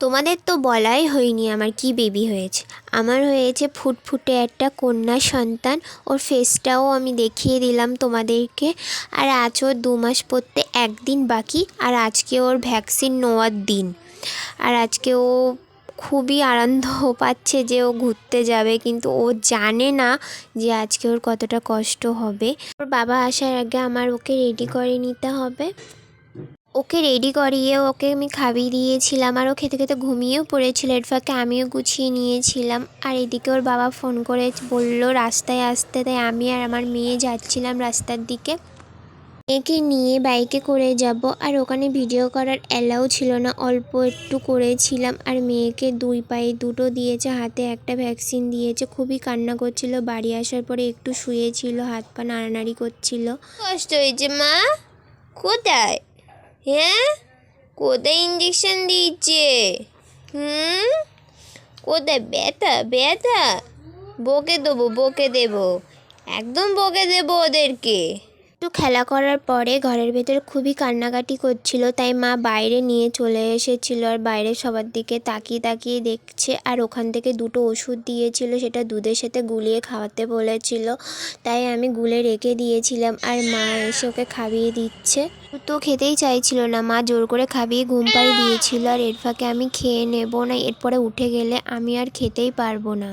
তোমাদের তো বলাই হয়নি আমার কি বেবি হয়েছে। আমার হয়েছে ফুটফুটে একটা কন্যা সন্তান। ওর ফেসটাও আমি দেখিয়ে দিলাম তোমাদেরকে। আর আজ ওর 2 মাস পড়তে একদিন বাকি। আর আজকে ওর ভ্যাকসিন নেওয়ার দিন। আর আজকে ও খুবই আনন্দ পাচ্ছে যে ও ঘুরতে যাবে, কিন্তু ও জানে না যে আজকে ওর কতটা কষ্ট হবে। ওর বাবা আসার আগে আমার ওকে রেডি করে নিতে হবে। ওকে রেডি করিয়ে ওকে আমি খাইয়ে দিয়েছিলাম, আর ও খেতে খেতে ঘুমিয়েও পড়েছিল। এর ফাঁকে আমিও গুছিয়ে নিয়েছিলাম। আর এদিকে ওর বাবা ফোন করে বলল রাস্তায় আসতে, তাই আমি আর আমার মেয়ে যাচ্ছিলাম রাস্তার দিকে। মেয়েকে নিয়ে বাইকে করে যাব, আর ওখানে ভিডিও করার অ্যালাউ ছিল না, অল্প একটু করেছিলাম। আর মেয়েকে 2 পায়ে দুটো দিয়েছে, হাতে একটা ভ্যাকসিন দিয়েছে। খুবই কান্না করছিল। বাড়ি আসার পরে একটু শুয়েছিল, হাত পা নাড়ানাড়ি করছিল। কষ্ট হয়েছে মা? কোথায়? হ্যাঁ, কোথায় ইঞ্জেকশন দিচ্ছে? কোথায়? ব্যথা ব্যথা? বকে দেবো, বকে দেবো, একদম বকে দেবো ওদেরকে। একটু খেলা করার পরে ঘরের ভেতর খুবই কান্নাকাটি করছিল, তাই মা বাইরে নিয়ে চলে এসেছিল। আর বাইরে সবার দিকে তাকিয়ে তাকিয়ে দেখছে। আর ওখান থেকে 2টো ওষুধ দিয়েছিল, সেটা দুধের সাথে গুলিয়ে খাওয়াতে বলেছিল, তাই আমি গুলে রেখে দিয়েছিলাম। আর মা এসে ওকে খাইয়ে দিচ্ছে। তো খেতেই চাইছিল না, মা জোর করে খাইয়ে ঘুম পাড়িয়ে দিয়েছিল। আর এর ফাঁকে আমি খেয়ে নেবো না, এরপরে উঠে গেলে আমি আর খেতেই পারবো না।